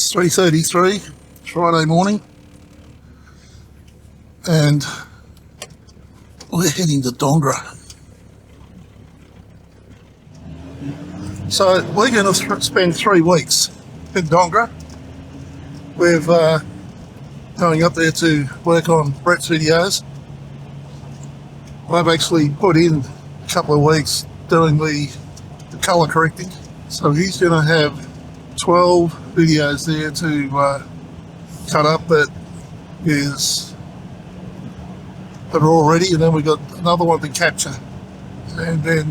It's 3:33 Friday morning, and we're heading to Dongara. So we're going to spend 3 weeks in Dongara. We're going up there to work on Brett's videos. I've actually put in a couple of weeks doing the colour correcting. So he's going to have 12 videos there to cut up that are all ready, and then we've got another one to capture, and then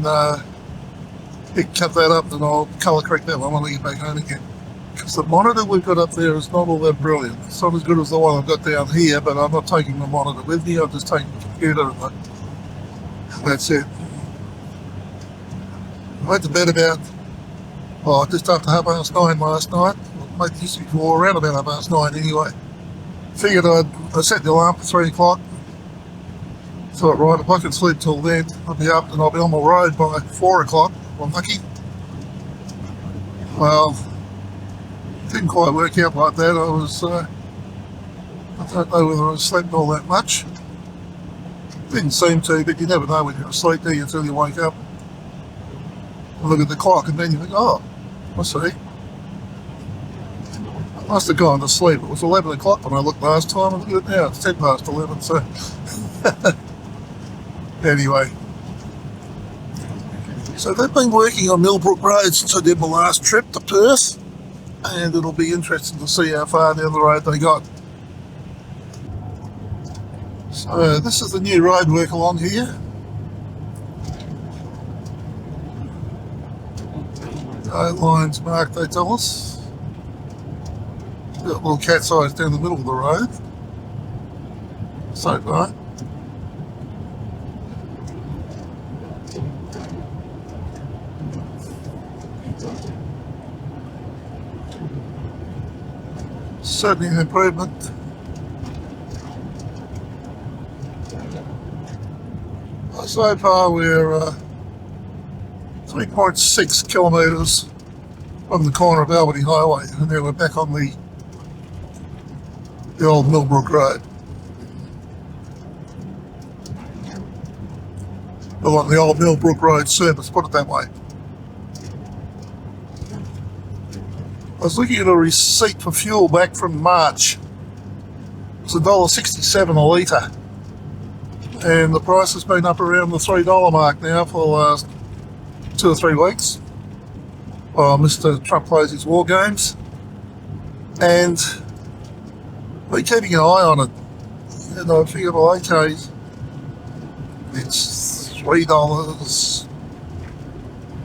he can cut that up and I'll colour correct that one when I get back home again. Because the monitor we've got up there is not all that brilliant. It's not as good as the one I've got down here, but I'm not taking the monitor with me, I'm just taking the computer and that's it. I went to bed about just after 9:30 last night. Maybe just before, around about 9:30 anyway. Figured I set the alarm for 3 o'clock. Thought, right, if I could sleep till then, I'll be up and I'll be on the road by 4 o'clock. I'm lucky. Well, didn't quite work out like that. I don't know whether I slept all that much. Didn't seem to, but you never know when you're asleep, do you, until you wake up. Look at the clock and then you think, oh, I see. I must have gone to sleep. It was 11 o'clock when I looked last time, and look at it now, it's 10 past 11, so. Anyway. So they've been working on Millbrook Road since I did my last trip to Perth, and it'll be interesting to see how far down the road they got. So this is the new road work along here. Lines marked, they tell us. Got little cat's eyes down the middle of the road. So far. Certainly an improvement. So far we're 3.6 kilometres from the corner of Albany Highway, and then we're back on the old Millbrook Road. Well, on the old Millbrook Road service, put it that way. I was looking at a receipt for fuel back from March. It's $1.67 a litre, and the price has been up around the $3 mark now for the last 2 or 3 weeks. Well, Mr. Trump plays his war games, and we're keeping an eye on it. And I figured, well, okay, it's $3,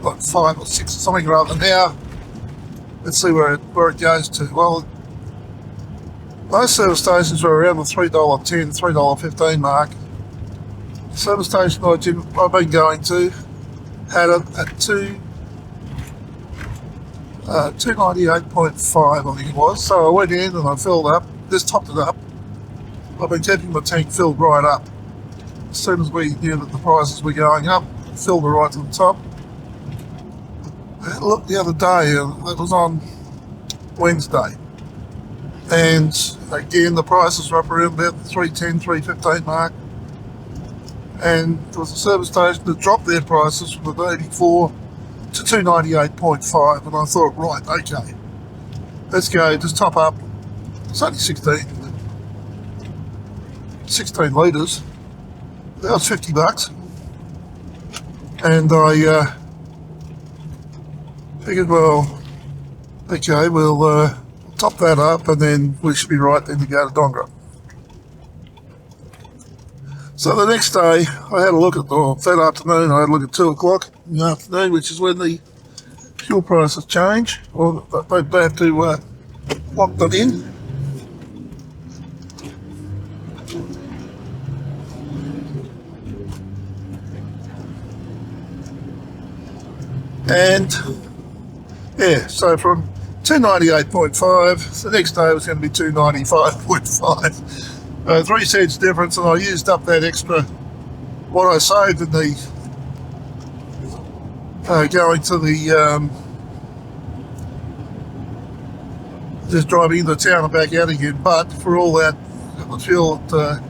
like 5 or 6 or something rather now. Let's see where it goes to. Well, most service stations are around the $3.10, $3.15 mark. The service station I've been going to had it at 298.5, I think it was. So I went in and I filled up, just topped it up. I've been keeping my tank filled right up. As soon as we knew that the prices were going up, filled it right to the top. I looked the other day, it was on Wednesday, and again the prices were up around about the $3.10, $3.15 mark. And there was a service station that dropped their prices from the day before to 298.5, and I thought, right, okay, let's go, just top up. It's only 16 litres. That was $50. And I figured, well, okay, we'll top that up and then we should be right then to go to Dongara. So the next day, I had a look at, that afternoon, I had a look at 2 o'clock in the afternoon, which is when the fuel prices change, or they have to lock that in. And yeah, so from 298.5, the next day it was going to be 295.5. 3 cents difference, and I used up that extra, what I saved in the going to the just driving into town and back out again. But for all that, got the fuel at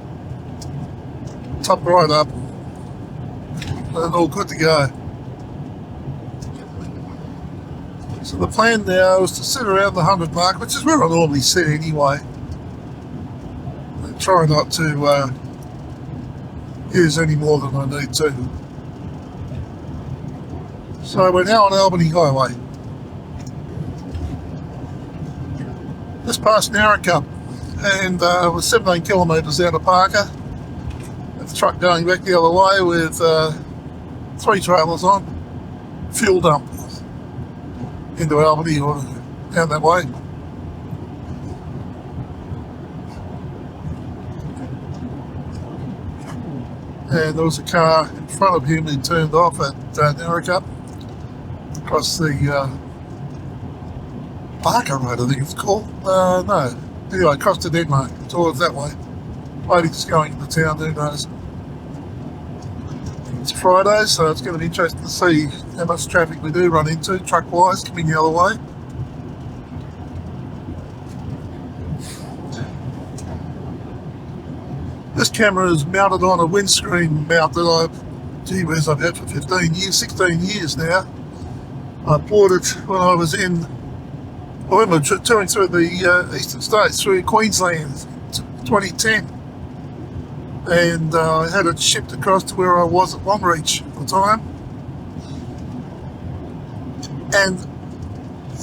top right up and all good to go. So the plan now is to sit around the 100 mark, which is where I normally sit anyway. And try not to use any more than I need to. So we're now on Albany Highway. Just past Narracombe, and we're 17 kilometres out of Parker. The truck going back the other way with 3 trailers on, fuel dump into Albany or down that way. And there was a car in front of him who turned off at Narracombe across the Barker Road, I think it's called. No. Anyway, across to Denmark, towards that way. Maybe just going into town, who knows. It's Friday, so it's going to be interesting to see how much traffic we do run into, truck-wise, coming the other way. This camera is mounted on a windscreen mount that I've had for 15 years, 16 years now. I bought it when I was we were touring through the eastern states, through Queensland, 2010. And I had it shipped across to where I was at Longreach at the time. And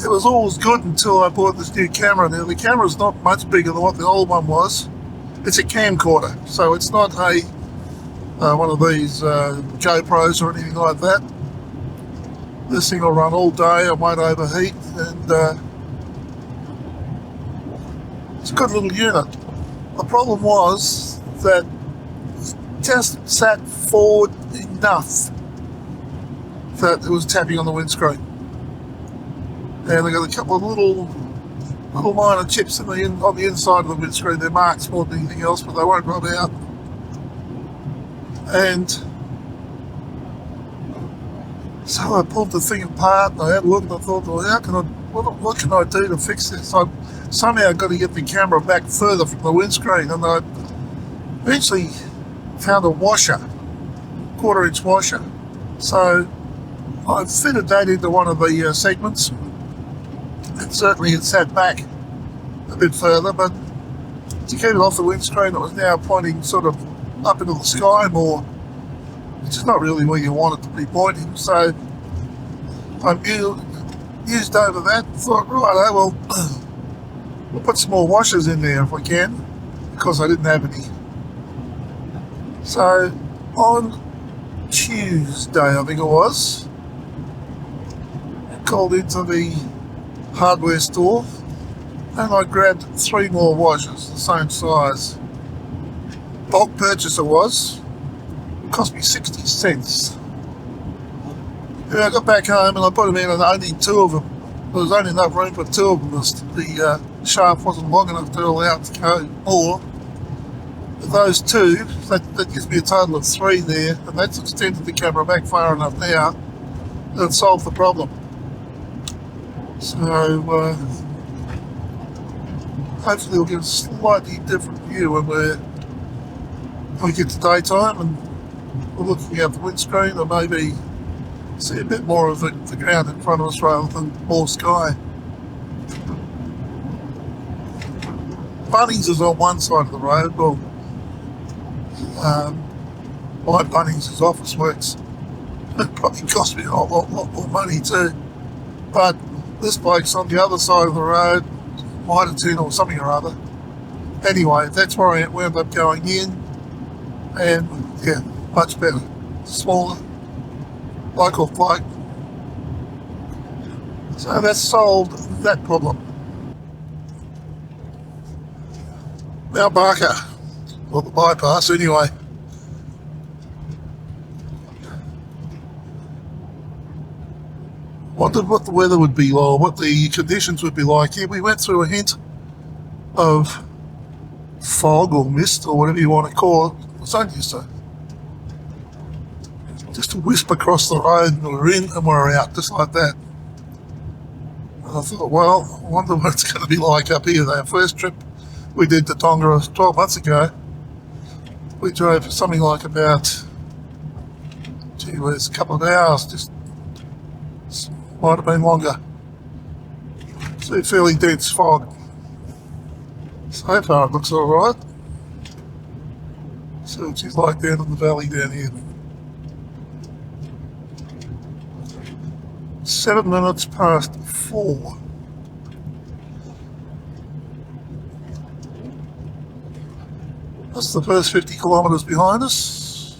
it was always good until I bought this new camera. Now the camera's not much bigger than what the old one was. It's a camcorder, so it's not a one of these GoPros or anything like that. This thing will run all day, it won't overheat, and it's a good little unit. The problem was that it just sat forward enough that it was tapping on the windscreen. And I got a couple of little minor chips on the inside of the windscreen. They're marks more than anything else, but they won't rub out. And so I pulled the thing apart and I had a look and I thought, well, what can I do to fix this? I somehow got to get the camera back further from the windscreen, and I eventually found a washer, 1/4 inch washer. So I fitted that into one of the segments, and certainly it sat back a bit further, but to keep it off the windscreen, it was now pointing sort of up into the sky more, which is not really where you want it to be pointing. So I used over that, thought, right, well, we'll put some more washers in there if we can, because I didn't have any. So on Tuesday, I think it was, I called into the hardware store and I grabbed 3 more washers, the same size. Bulk purchase it was. It cost me 60 cents. And I got back home and I put them in, and only 2 of them. There was only enough room for 2 of them. The shaft wasn't long enough to allow it to go more. But those 2, that gives me a total of 3 there, and that's extended the camera back far enough now that it solved the problem. So hopefully we'll get a slightly different view when we get to daytime and we're looking out the windscreen, or maybe see a bit more of the ground in front of us rather than more sky. Bunnings is on one side of the road. Well, my Bunnings is Office Works. It probably cost me a lot more money too. But this bloke's on the other side of the road, Mitre or something or other. Anyway, that's where I wound up going in, and yeah, much better. Smaller, local bloke. So that's solved that problem. Now Barker, or the bypass anyway. Wondered what the weather would be like, what the conditions would be like here. We went through a hint of fog or mist or whatever you want to call it. It's only just a wisp across the road, and we're in and we're out, just like that. And I thought, well, I wonder what it's going to be like up here. Our first trip we did to Dongara 12 months ago, we drove for something like about, gee whiz, a couple of hours, just might have been longer. So fairly dense fog. So far it looks alright. So what she's like down in the valley down here. 7 minutes past 4. That's the first 50 kilometres behind us.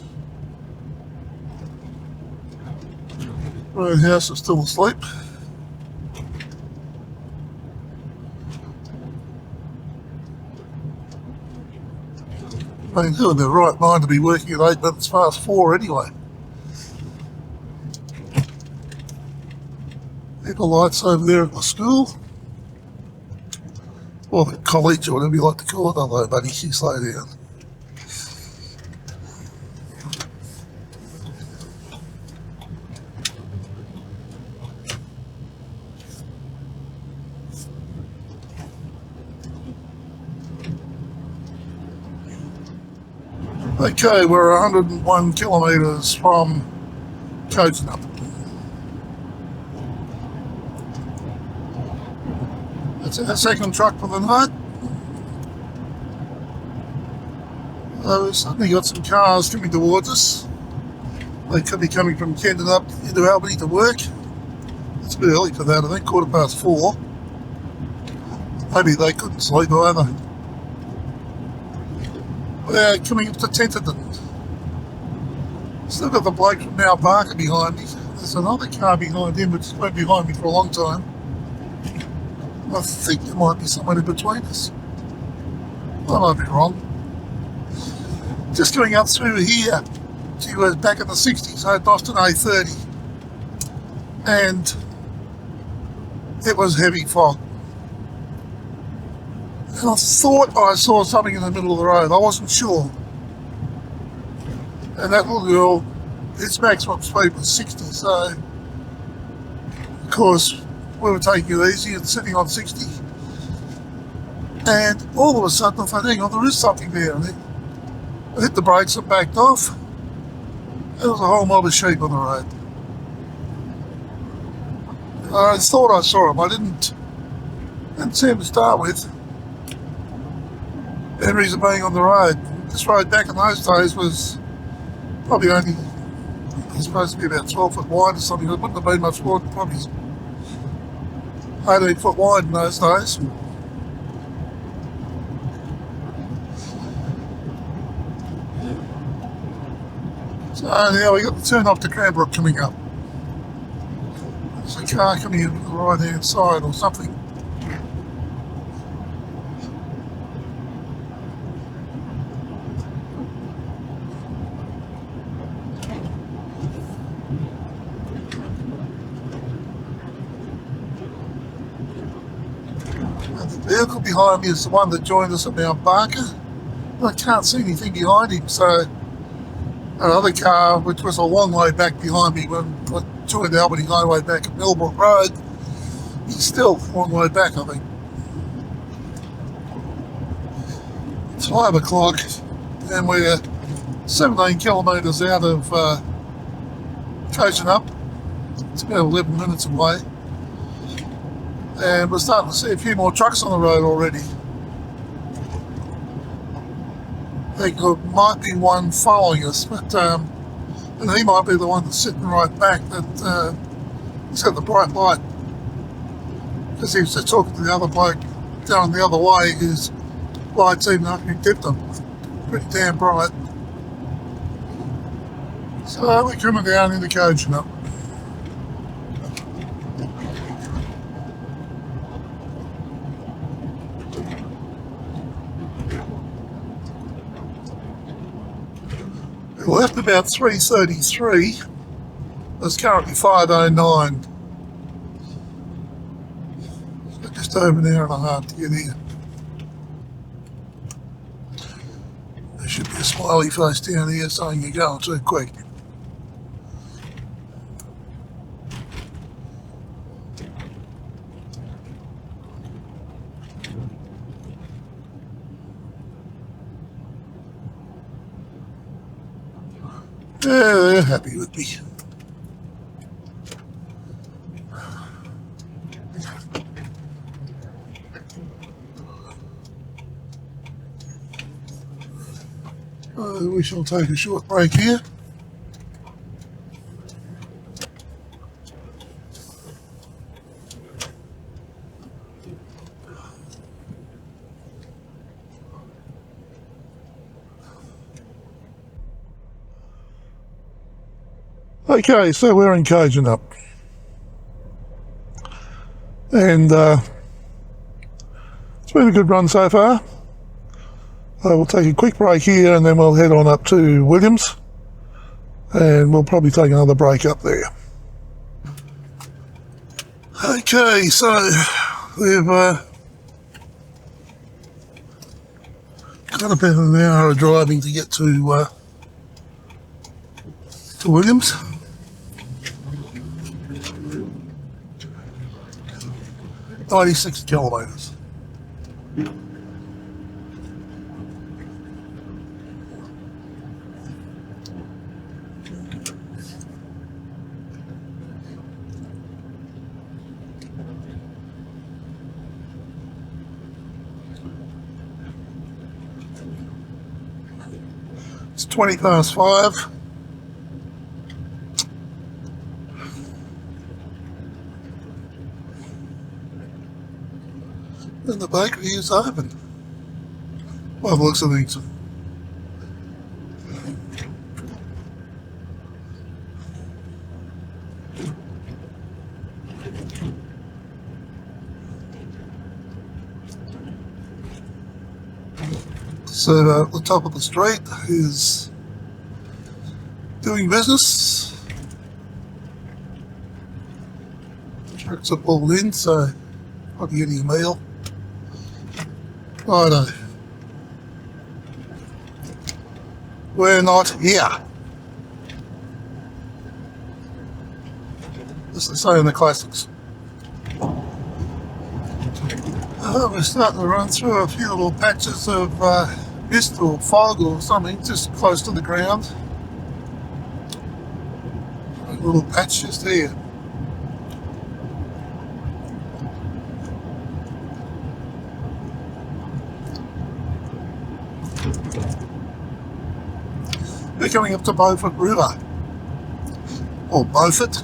Roadhouse is still asleep. I mean, who in their right mind to be working at 8 minutes past 4 anyway? The lights over there at the school, or the college, or whatever you like to call it. Hello, buddy, you slow down. Okay, we're 101 kilometres from Coconut. That's our second truck for the night. We've suddenly got some cars coming towards us. They could be coming from Kenton up into Albany to work. It's a bit early for that, I think, 4:15. Maybe they couldn't sleep either. We're coming up to Tenterden. Still got the bloke from Outback behind me. There's another car behind him, which has been behind me for a long time. I think there might be someone in between us. I might be wrong. Just going up through here. She was back in the 60s, so Boston A30. And it was heavy fog. And I thought I saw something in the middle of the road. I wasn't sure. And that little girl, its maximum speed was 60, so of course we were taking it easy and sitting on 60. And all of a sudden I thought, hang on, there is something there. And I hit the brakes and backed off. There was a whole mob of sheep on the road. I thought I saw them. I didn't see them to start with. And reason being on the road. This road back in those days was probably only supposed to be about 12 foot wide or something. It wouldn't have been much more than probably 18 foot wide in those days. So now we got the turn off to Cranbrook coming up. There's a car coming in the right hand side or something. The vehicle behind me is the one that joined us at Mount Barker. I can't see anything behind him, so another car, which was a long way back behind me when I joined the Albany Highway back at Millbrook Road, he's still a long way back, I think. It's 5 o'clock and we're 17 kilometres out of Coconut. It's about 11 minutes away. And we're starting to see a few more trucks on the road already. I think there might be one following us, but and he might be the one that's sitting right back that he's got the bright light. Because he was just talking to the other bloke down the other way whose lights even after he dipped them. Pretty damn bright. So we're coming down into Coconut. We left about 3:33. It's currently 5:09. So just over an hour and a half to get here. There should be a smiley face down here saying you're going too quick. Yeah, they're happy with me. We shall take a short break here. Okay, so we're engaging up. And it's been a good run so far. We'll take a quick break here and then we'll head on up to Williams. And we'll probably take another break up there. Okay, so we've got about an hour of driving to get to Williams. .96 kilometres. It's 5:20. And the bakery is open. By the looks of things. So at the top of the street is doing business. Trucks are pulled in, so probably getting a meal. Righto. We're not here. As they say in the classics. We're starting to run through a few little patches of mist or fog or something just close to the ground. A little patch just here. We're coming up to Beaufort River, or Beaufort.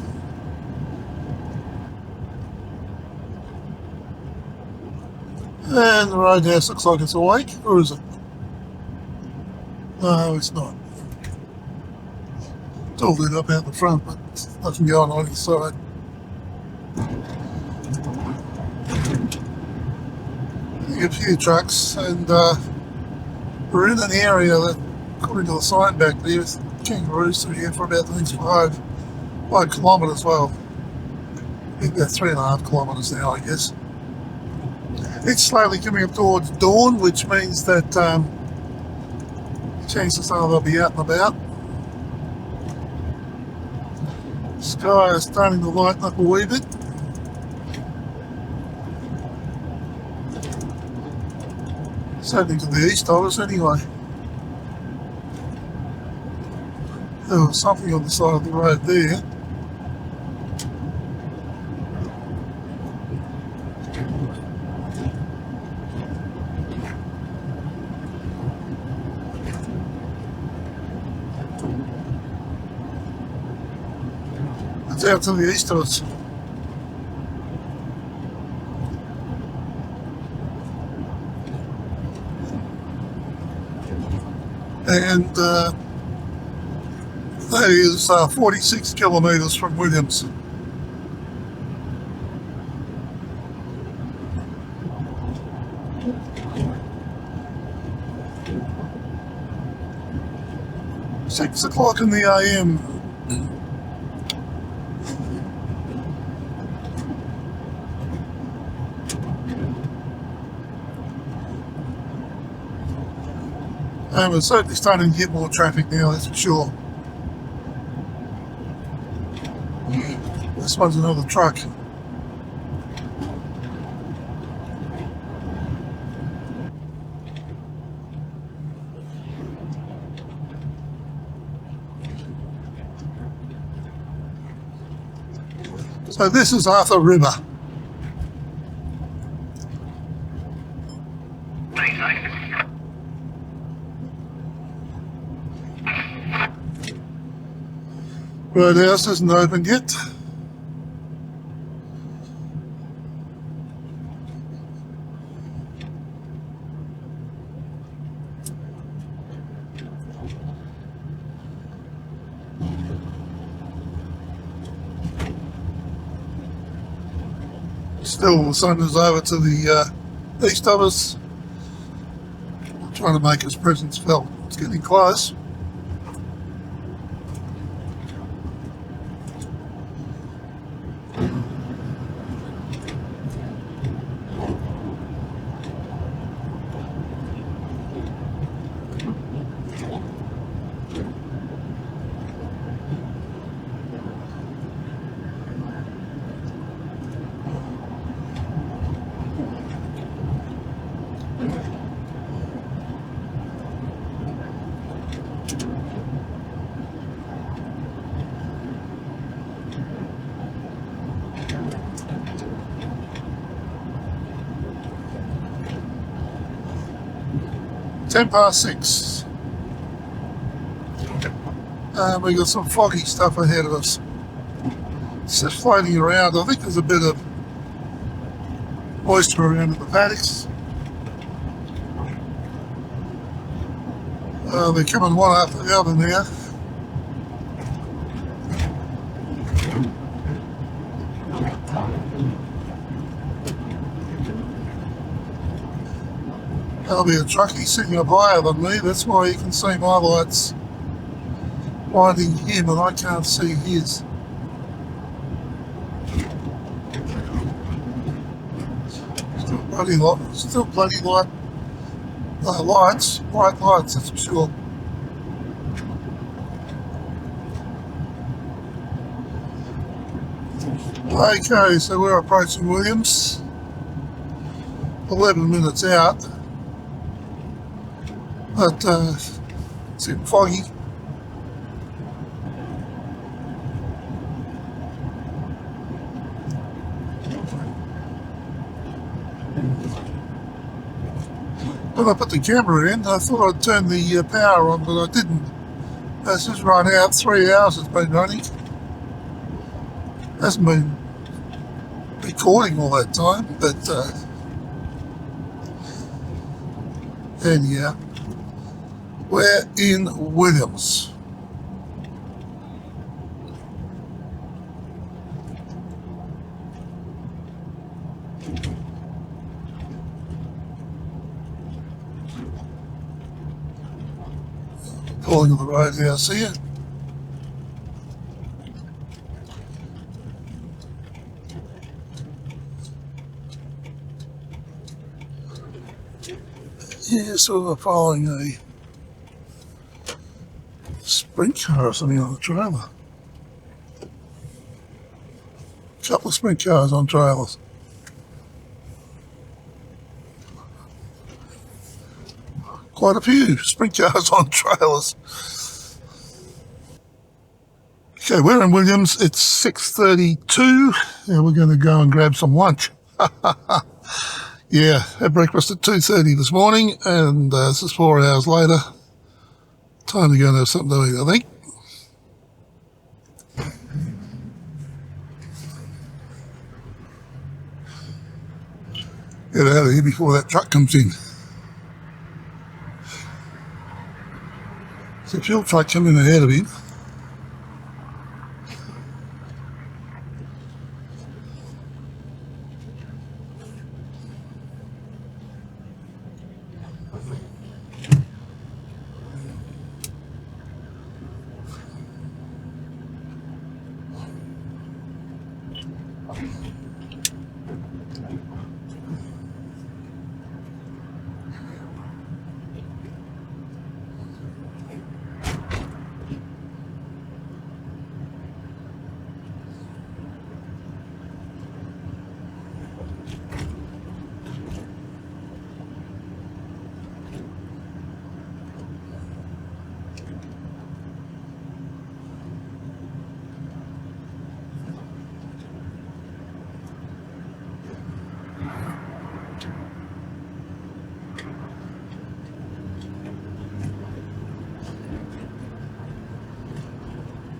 And the roadhouse looks like it's awake, or is it? No, it's not. It's all lit up out the front, but nothing going on inside. A few trucks, and we're in an area that, according to the sign back there, is kangaroos through here for about the next 5 kilometres. Well, about 3.5 kilometres now, I guess. It's slowly coming up towards dawn, which means that chances are they'll be out and about. The sky is starting to lighten up a wee bit. Certainly to the east of us anyway. There was something on the side of the road there. It's out to the east of us. And that is 46 kilometres from Williams. Six o'clock in the AM. And we're certainly starting to get more traffic now, that's for sure. This one's another truck. So this is Arthur River. Roadhouse isn't open yet. Still, the sun is over to the east of us. Trying to make his presence felt. It's getting close. Ten past 6. And we got some foggy stuff ahead of us. It's just floating around. I think there's a bit of moisture around in the paddocks. They're coming one after the other now. There'll be a truckie sitting up higher than me. That's why you can see my lights blinding him and I can't see his. Still bloody light. Lights, bright lights, that's for sure. Okay, so we're approaching Williams. 11 minutes out. But it's getting foggy. When I put the camera in, I thought I'd turn the power on, but I didn't. It's just run out. 3 hours it's been running. Hasn't been recording all that time, but anyhow, we're in Williams. Pulling on the roadhouse here. Yeah, so we're following a sprint car or something on the trailer. A couple of sprint cars on trailers. Quite a few sprint cars on trailers. Okay, we're in Williams. It's 6:32 and we're going to go and grab some lunch. Yeah, had breakfast at 2:30 this morning and this is 4 hours later. Time to go and have something to eat, I think. Get out of here before that truck comes in. There's a fuel truck coming ahead of him.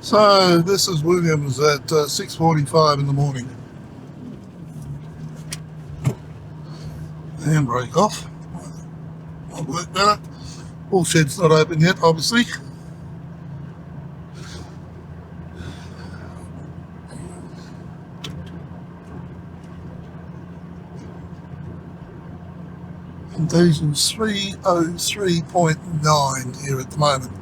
So this is Williams at 6:45 in the morning. Handbrake off. Might work better. All shed's not open yet, obviously. And diesel's 303.9 here at the moment.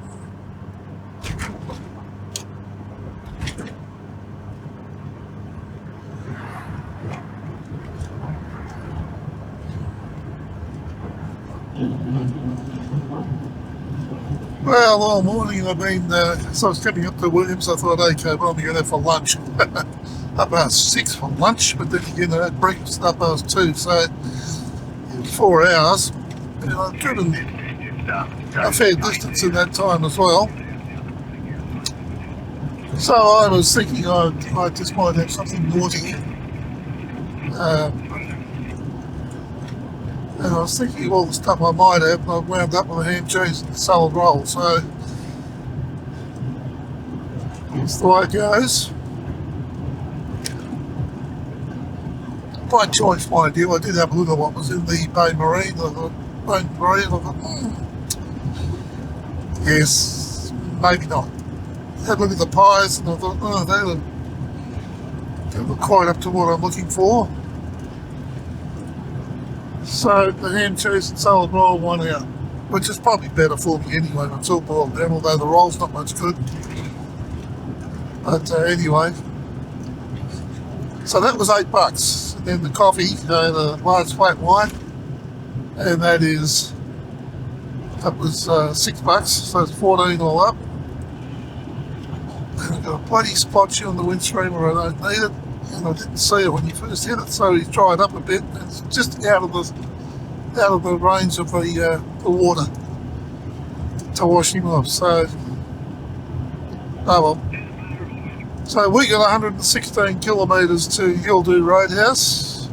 Well, all morning I've been, so I was coming up to Williams, I thought, okay, well, I'm going to go for lunch. Up past 6 for lunch, but then again, I had breakfast up past 2, so it was 4 hours. And I've driven a fair distance in that time as well. So I was thinking I just might have something naughty. And I was thinking of all the stuff I might have, and I wound up with a ham, cheese and salad roll. So that's the way it goes. By choice, mind you, I did have a look at what was in the Bay Marine. I thought, yes, maybe not. Had a look at the pies, and I thought, oh, they were quite up to what I'm looking for. So the ham, cheese and salad roll won out, which is probably better for me anyway when it's all boiled down, although the roll's not much good. But anyway, so that was $8. And then the coffee, the large flat white, and that was $6, so it's 14 all up. And I've got a bloody spot here on the windscreen where I don't need it. And I didn't see it when you first hit it, so he's dried up a bit. It's just out of the range of the water to wash him off. So, oh well. So we got 116 kilometres to Yildu Roadhouse.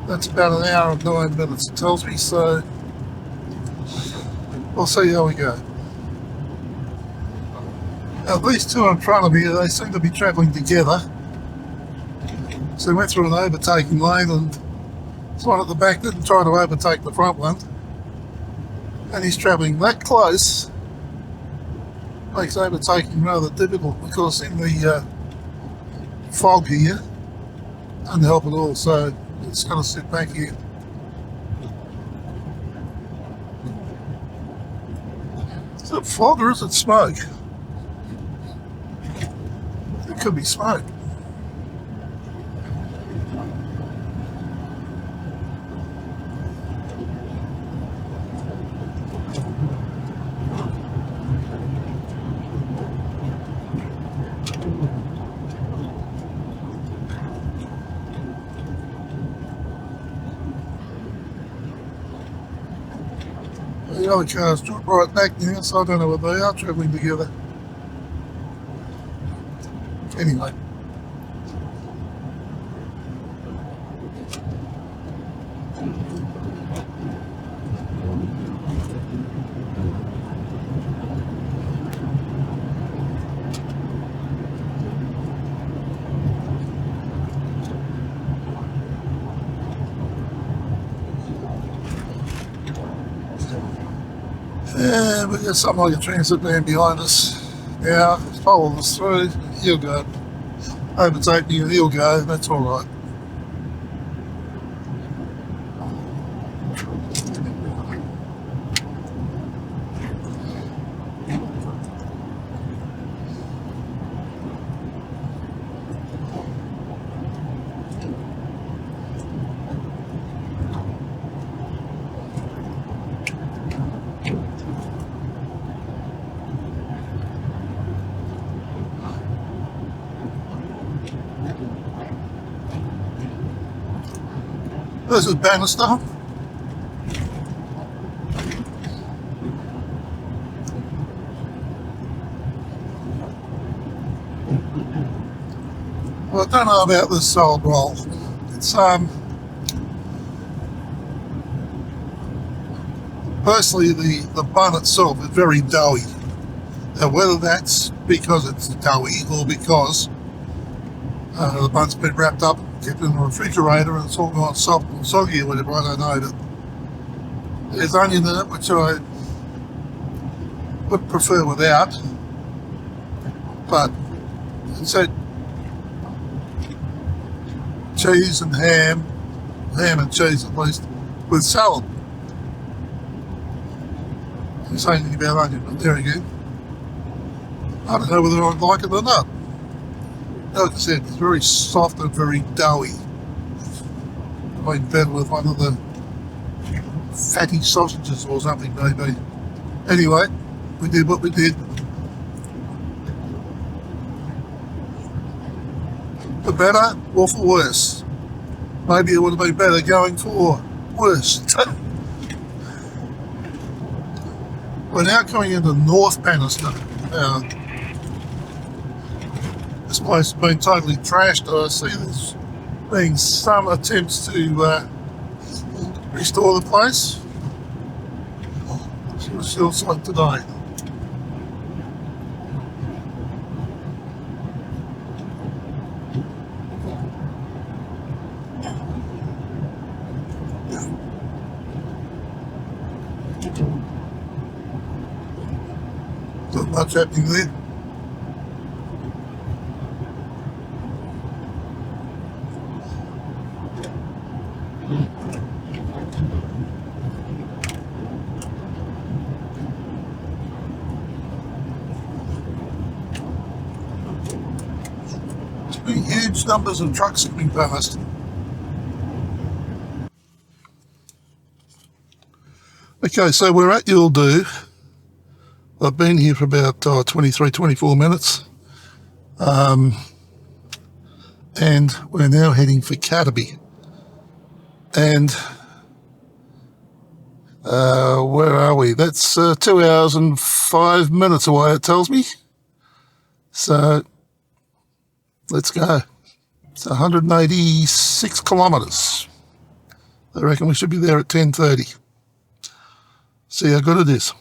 That's about an hour and 9 minutes, it tells me. So we'll see how we go. Now these two in front of me, they seem to be travelling together. So we went through an overtaking lane, and this one at the back didn't try to overtake the front one. And he's travelling that close. Makes overtaking rather difficult because in the fog here, doesn't help at all. So it's going to sit back here. Is it fog or is it smoke? It could be smoke. The other car's dropped right back now, so I don't know whether they are travelling together. Anyway. And we got something like a transit van behind us. Now, it's following us through. He'll go. Overtake me and he'll go. That's all right. This is Bannister. Well, I don't know about this salad roll. It's personally the bun itself is very doughy. Now, whether that's because it's doughy or because the bun's been wrapped up, kept in the refrigerator, and it's all gone soft and soggy or whatever, I don't know. But there's onion in it, which I would prefer without. But it's that cheese and ham and cheese at least, with salad. I didn't say anything about onion, but there again. I don't know whether I like it or not. Like I said, it's very soft and very doughy. Made better with one of the fatty sausages or something maybe. Anyway, we did what we did. For better or for worse. Maybe it would have been better going for worse. We're now coming into North Bannister. This place has been totally trashed. I see there's been some attempts to restore the place. See what it feels like today. Not much happening there. Huge numbers of trucks coming past. Okay, so we're at You'll Do. I've been here for about 23, 24 minutes. And we're now heading for Catterby. And where are we? That's 2 hours and 5 minutes away, it tells me. So let's go. It's 186 kilometres. I reckon we should be there at 10:30. See how good it is.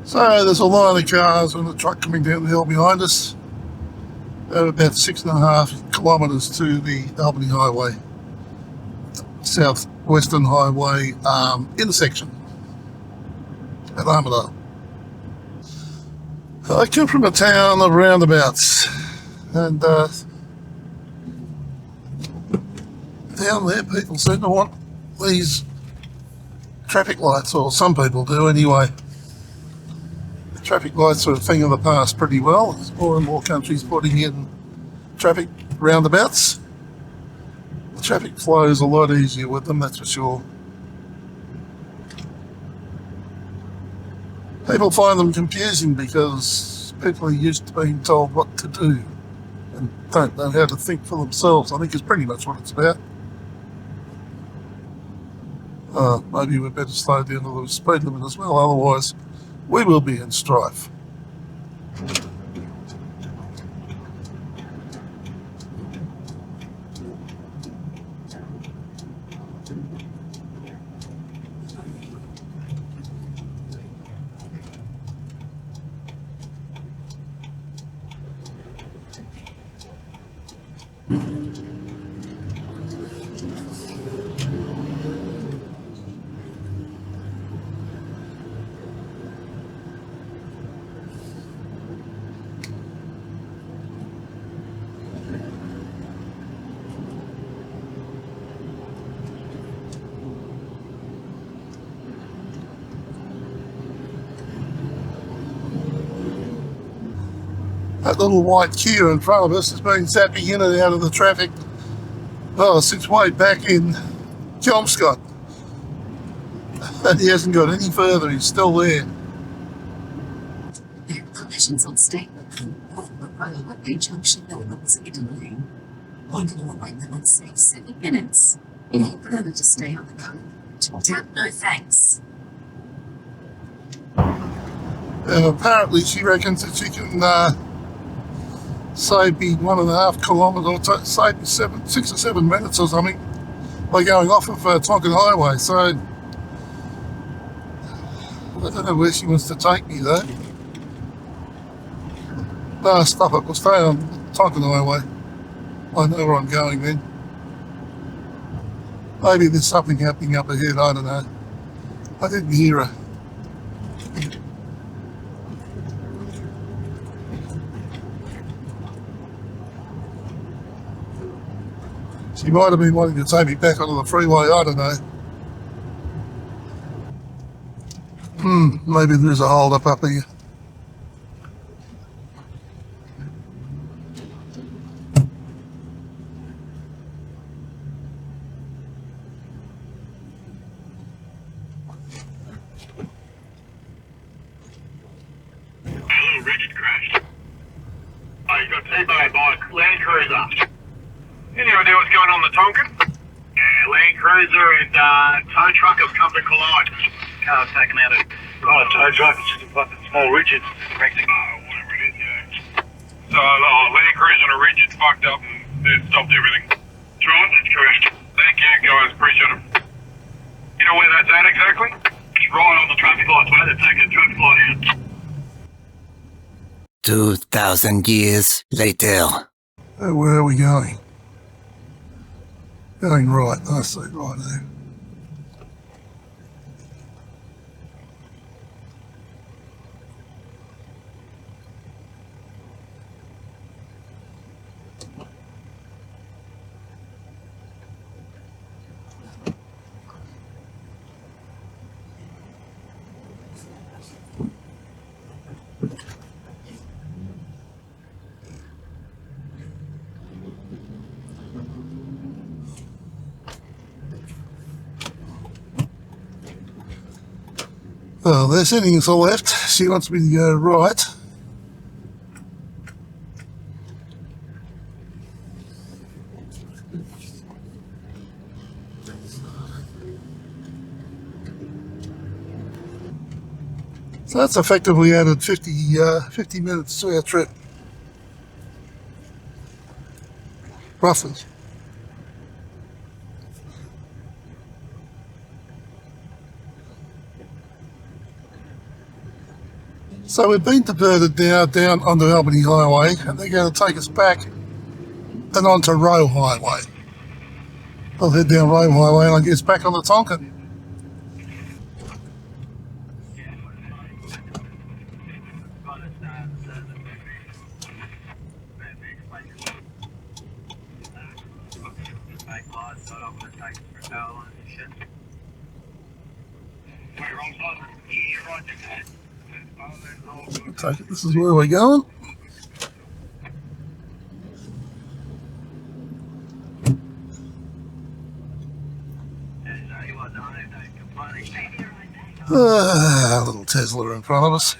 So there's a line of cars and a truck coming down the hill behind us. About 6.5 kilometres to the Albany Highway, Southwestern Highway intersection at Armadale. I come from a town of roundabouts, and down there people seem to want these traffic lights, or some people do anyway. The traffic lights are a thing of the past pretty well. There's more and more countries putting in traffic roundabouts. The traffic flows a lot easier with them, that's for sure. People find them confusing because people are used to being told what to do and don't know how to think for themselves. I think it's pretty much what it's about. Maybe we better slow down to the speed limit as well, otherwise we will be in strife. That little white Kia in front of us has been zapping in and out of the traffic since way back in Kelmscott. And he hasn't got any further, he's still there. There are collisions on State Highway Junction Mills Italy. On the line that would save 7 minutes. Any further to stay on the road? Damn no thanks. And apparently she reckons that she can Saved me 1.5 kilometres, or saved me 6 or 7 minutes or something by going off of Tonkin Highway. So I don't know where she wants to take me though. No, stop it. We'll stay on Tonkin Highway. I know where I'm going then. Maybe there's something happening up ahead. I don't know. I didn't hear her. She might have been wanting to take me back onto the freeway. I don't know. Maybe there's a hold up here. Rigid crashed. Oh, you got T-boned by a Land Cruiser. Any idea what's going on in the Tonkin? Yeah, Land Cruiser and tow truck have come to collide. Car's taken out of... Oh, tow truck, it's just a fucking small Rigid. Whatever it is, yeah. So, Land Cruiser and a Rigid fucked up and they stopped everything. That's right, that's correct. Thank you, guys, appreciate it. You know where that's at exactly? It's right on the traffic lights, mate. They're taking the traffic light out. 2,000 years later. Where are we going? Going right. I see, right there. Well, they're sending us a left. She wants me to go right. So that's effectively added 50 minutes to our trip. Roughly. So we've been diverted now down onto Albany Highway, and they're going to take us back and onto Roe Highway. I'll head down Roe Highway and I guess back on the Tonkin. Take it. This is where we're going. A little Tesla in front of us.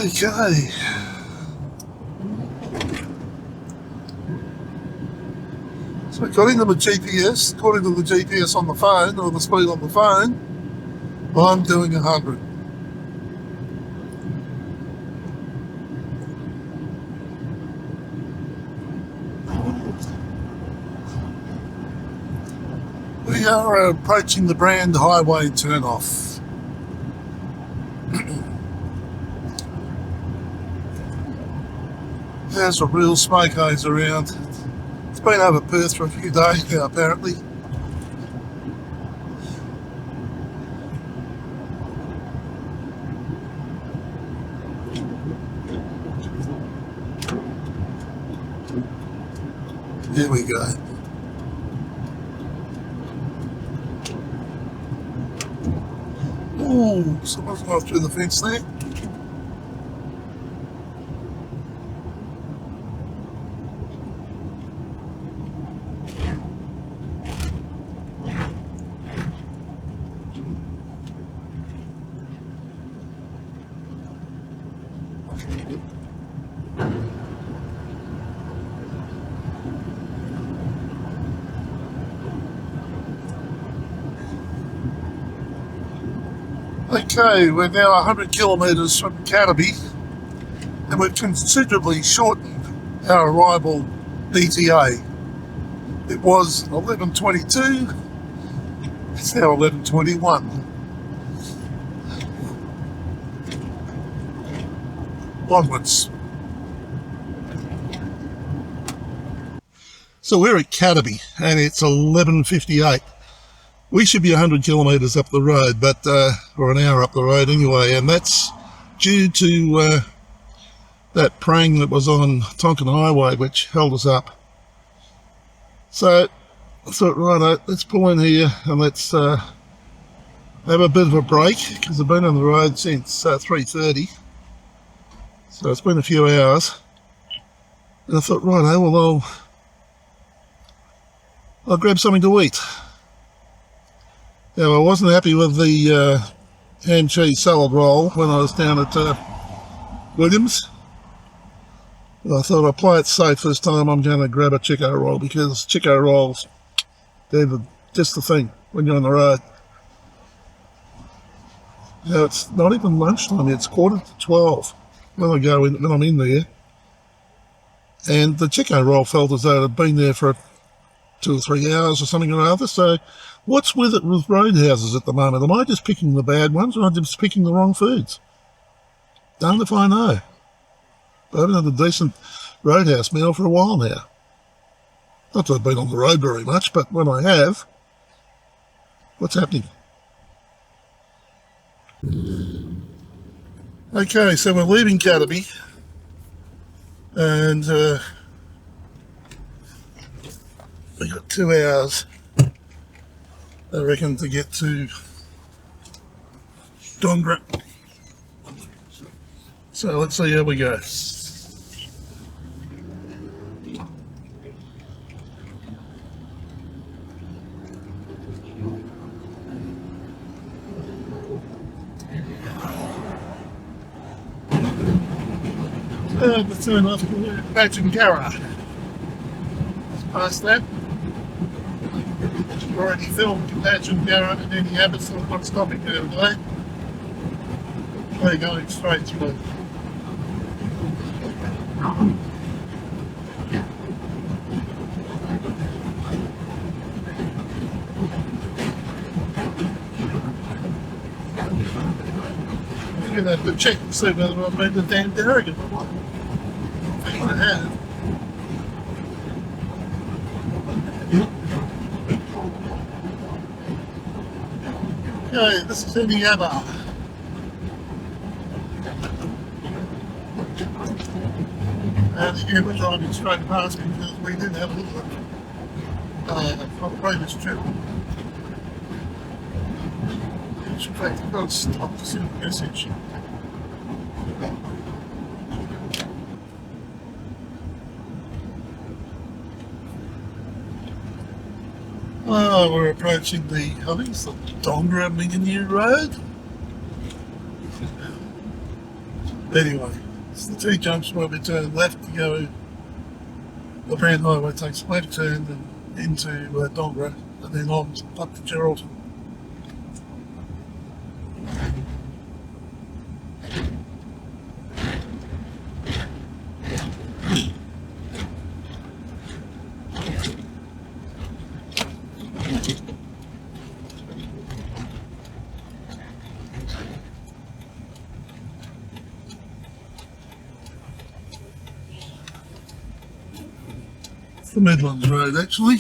Okay. So according to the GPS, according to the GPS on the phone, or the speed on the phone, I'm doing 100. We are approaching the Brand Highway turnoff. There's a real smoke haze around. It's been over Perth for a few days now, apparently. Here we go. Ooh, someone's gone through the fence there. Okay, we're now 100 kilometres from Cataby, and we've considerably shortened our arrival ETA. It was 11:22, it's now 11:21. Onwards. So we're at Cataby, and it's 11:58. We should be 100 kilometres up the road, but or an hour up the road anyway, and that's due to that prang that was on Tonkin Highway, which held us up. So I thought, right, let's pull in here and let's have a bit of a break, because I've been on the road since 3:30, so it's been a few hours. And I thought, right, well, I'll grab something to eat. Now, I wasn't happy with the ham cheese salad roll when I was down at Williams. I thought I'll play it safe this time. I'm going to grab a Chico roll, because Chico rolls, they're just the thing when you're on the road. Now, it's not even lunchtime, it's 11:45 when I'm in there. And the Chico roll felt as though it had been there for 2 or 3 hours or something or other. So what's with it with roadhouses at the moment? Am I just picking the bad ones, or am I just picking the wrong foods? Don't if I know. I haven't had a decent roadhouse meal for a while now. Not that I've been on the road very much, but when I have, what's happening? Okay, so we're leaving Cataby, and we got 2 hours, I reckon, to get to Dongara. So let's see how we go. Let's turn off Dongara. Past that. We've already filmed Dongara and any habits, so I'm not stopping there today. We're going straight through. I'm going to have to check and see whether I've been to Dongara. I think I have. Okay, this is Indiana. And again, we're driving straight past because we did have a look on the previous trip. Which in fact, I've got to stop to see the message. Oh, we're approaching I think it's the Dongara Minganyu Road. Anyway, it's the T-junction where we turn left to go. The Brand Highway takes a left turn and into Dongara, and then on up to Geraldton. The Midlands Road, actually.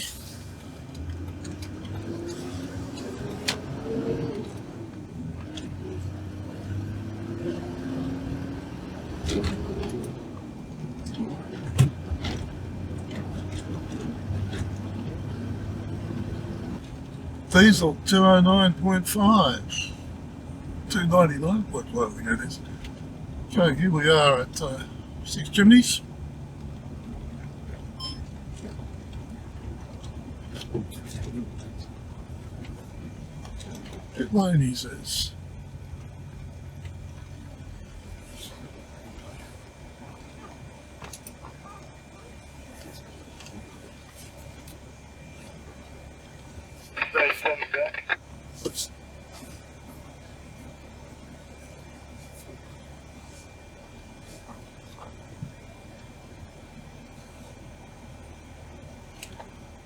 Diesel 209.5, 299.5, I think it is. Okay, here we are at 6 Chimneys. Pit lane, he says.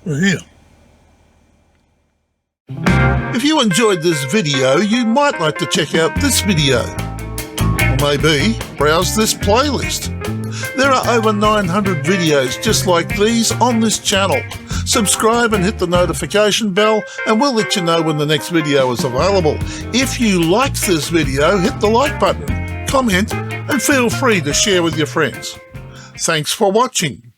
We're here. If you enjoyed this video, you might like to check out this video. Or maybe browse this playlist. There are over 900 videos just like these on this channel. Subscribe and hit the notification bell and we'll let you know when the next video is available. If you liked this video, hit the like button, comment and feel free to share with your friends. Thanks for watching.